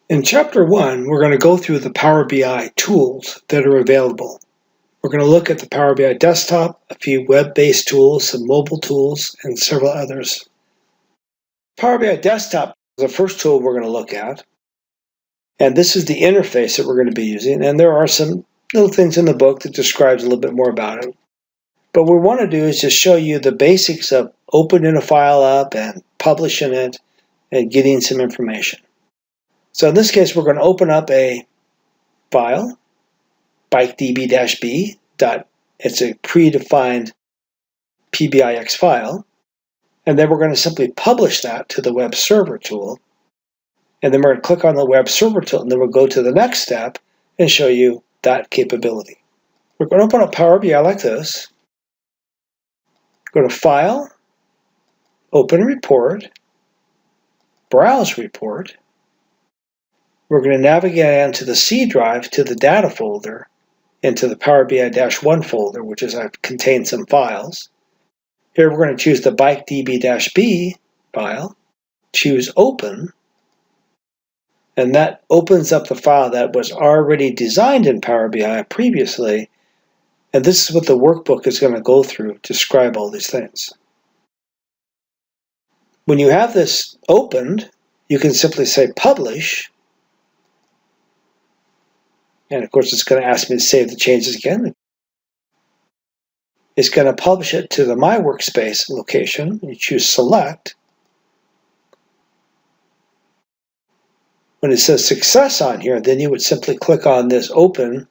In Chapter 1, we're going to go through the Power BI tools that are available. We're going to look at the Power BI desktop, a few web-based tools, some mobile tools, and several others. Power BI desktop is the first tool we're going to look at. And this is the interface that we're going to be using. And there are some little things in the book that describes a little bit more about it. But what we want to do is just show you the basics of opening a file up and publishing it and getting some information. So in this case, we're going to open up a file, BikeDB-B. It's a predefined PBIX file. And then we're going to simply publish that to the web server tool. And then we're going to click on the web server tool, and then we'll go to the next step and show you that capability. We're going to open up Power BI like this. Go to File, Open Report, Browse Report. We're going to navigate onto the C drive to the data folder, into the Power BI-1 folder, which contains some files. Here we're going to choose the BikeDB-B file, choose Open, and that opens up the file that was already designed in Power BI previously, and this is what the workbook is going to go through to describe all these things. When you have this opened, you can simply say Publish, and of course it's going to ask me to save the changes again. It's going to publish it to the My Workspace location. You choose Select. When it says Success on here, then you would simply click on this Open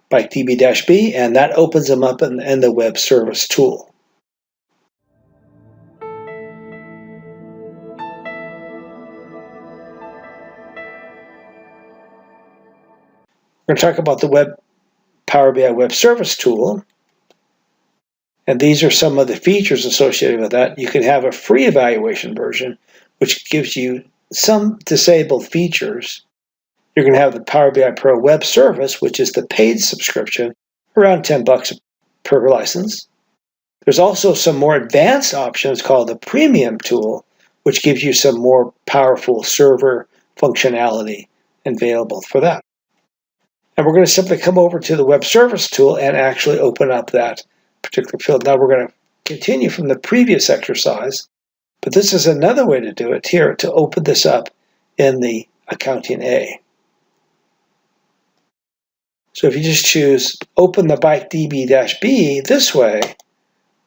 BikeDB-B, and that opens them up in the web service tool. We're going to talk about the Power BI Web Service tool, and these are some of the features associated with that. You can have a free evaluation version, which gives you some disabled features. You're going to have the Power BI Pro Web Service, which is the paid subscription, around $10 per license. There's also some more advanced options called the Premium tool, which gives you some more powerful server functionality available for that. And we're going to simply come over to the Web Service tool and actually open up that particular field. Now we're going to continue from the previous exercise, but this is another way to do it here, to open this up in the Accounting A. So if you just choose Open the BikeDB-B this way,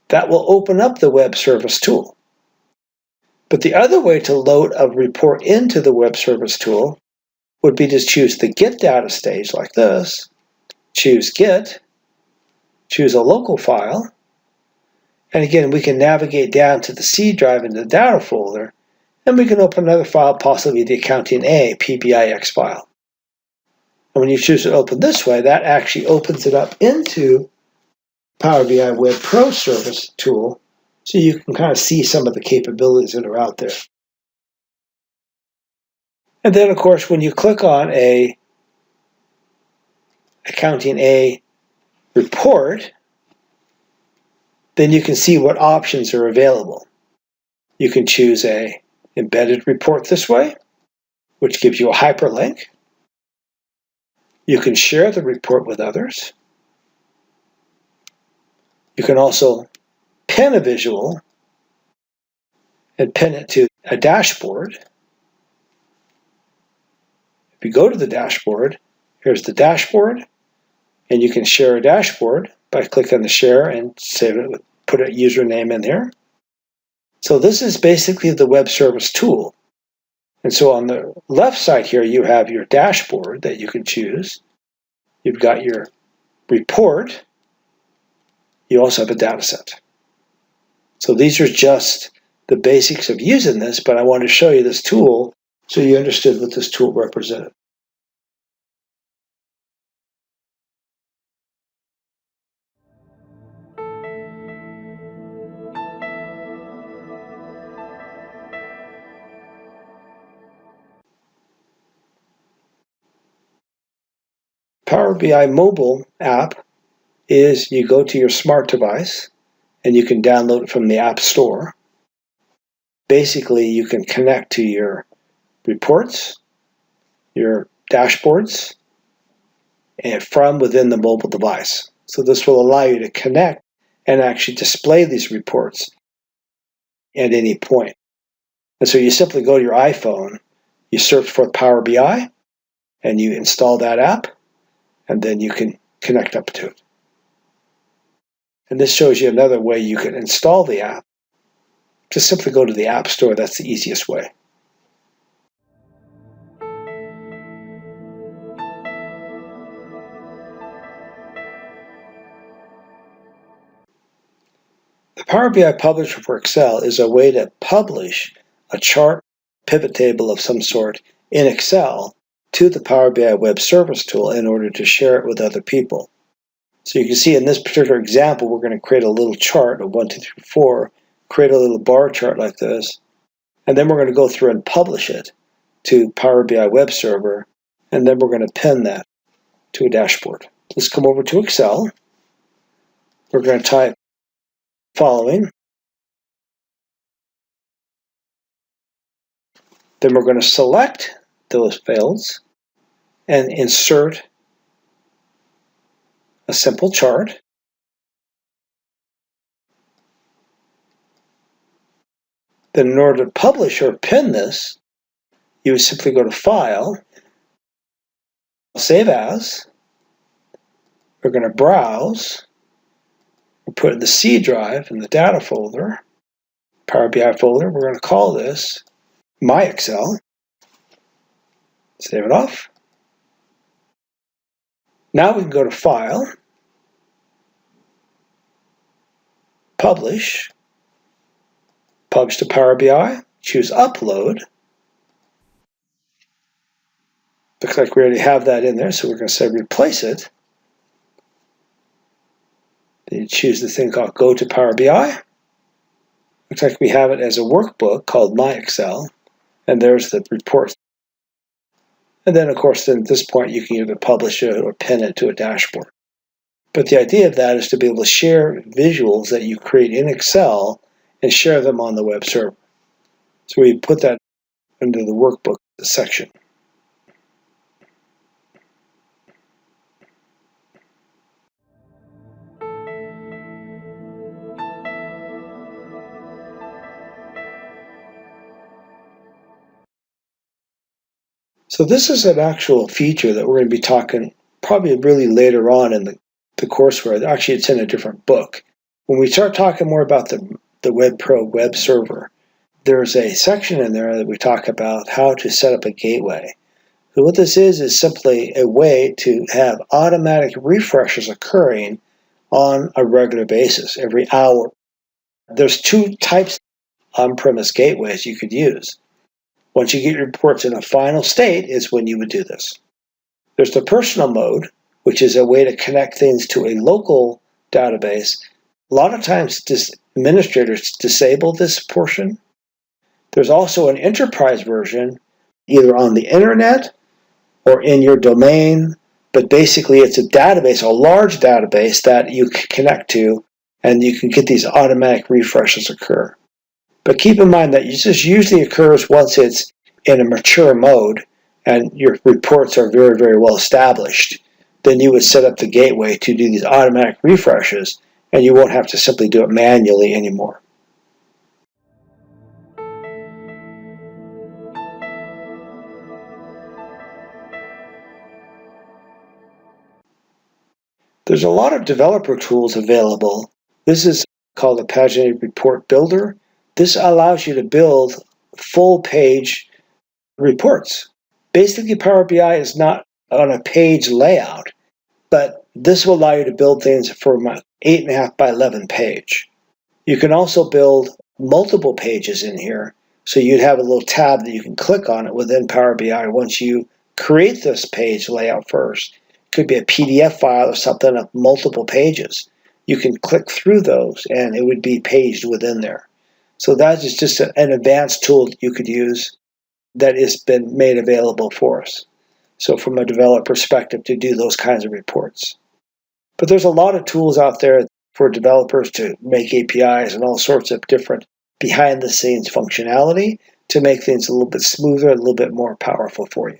that will open up the Web Service tool. But the other way to load a report into the Web Service tool would be to choose the Get Data stage like this, choose Get, choose a local file, and again we can navigate down to the C drive in the data folder, and we can open another file, possibly the Accounting A PBIX file. And when you choose to open this way, that actually opens it up into Power BI Web Pro Service tool, so you can kind of see some of the capabilities that are out there. And then, of course, when you click on a Accounting A report, then you can see what options are available. You can choose a embedded report this way, which gives you a hyperlink. You can share the report with others. You can also pin a visual and pin it to a dashboard. If you go to the dashboard, here's the dashboard, and you can share a dashboard by clicking on the share and save it, put a username in there. So this is basically the web service tool. And so on the left side here, you have your dashboard that you can choose. You've got your report. You also have a data set. So these are just the basics of using this, but I wanted to show you this tool so you understood what this tool represented. Power BI mobile app is you go to your smart device and you can download it from the App Store. Basically, you can connect to your reports, your dashboards, and from within the mobile device. So this will allow you to connect and actually display these reports at any point. And so you simply go to your iPhone, you search for Power BI, and you install that app, and then you can connect up to it. And this shows you another way you can install the app. Just simply go to the App Store. That's the easiest way. The Power BI Publisher for Excel is a way to publish a chart, pivot table of some sort in Excel to the Power BI Web Service tool in order to share it with other people. So you can see in this particular example, we're going to create a little chart of 1, 2, 3, 4, create a little bar chart like this, and then we're going to go through and publish it to Power BI Web Server, and then we're going to pin that to a dashboard. Let's come over to Excel. We're going to type following. Then we're going to select those fields and insert a simple chart. Then in order to publish or pin this, you would simply go to File, Save As. We're going to browse. We'll put it in the C drive in the data folder, Power BI folder. We're going to call this My Excel. Save it off. Now we can go to File, Publish, Publish to Power BI, choose Upload. Looks like we already have that in there, so we're going to say Replace it. Then you choose the thing called Go to Power BI. Looks like we have it as a workbook called My Excel, and there's the report. And then, of course, then at this point, you can either publish it or pin it to a dashboard. But the idea of that is to be able to share visuals that you create in Excel and share them on the web server. So we put that under the workbook section. So this is an actual feature that we're going to be talking probably really later on in the courseware. Actually, it's in a different book. When we start talking more about the Web Pro web server, there's a section in there that we talk about how to set up a gateway. So what this is simply a way to have automatic refreshes occurring on a regular basis, every hour. There's two types of on-premise gateways you could use. Once you get your reports in a final state is when you would do this. There's the personal mode, which is a way to connect things to a local database. A lot of times administrators disable this portion. There's also an enterprise version, either on the internet or in your domain, but basically it's a database, a large database that you can connect to, and you can get these automatic refreshes occur. But keep in mind that this usually occurs once it's in a mature mode and your reports are very, very well established. Then you would set up the gateway to do these automatic refreshes, and you won't have to simply do it manually anymore. There's a lot of developer tools available. This is called the Paginated Report Builder. This allows you to build full-page reports. Basically, Power BI is not on a page layout, but this will allow you to build things from an 8.5 by 11 page. You can also build multiple pages in here, so you'd have a little tab that you can click on it within Power BI once you create this page layout first. It could be a PDF file or something of multiple pages. You can click through those and it would be paged within there. So that is just an advanced tool that you could use that has been made available for us. So from a developer perspective to do those kinds of reports. But there's a lot of tools out there for developers to make APIs and all sorts of different behind the scenes functionality to make things a little bit smoother, a little bit more powerful for you.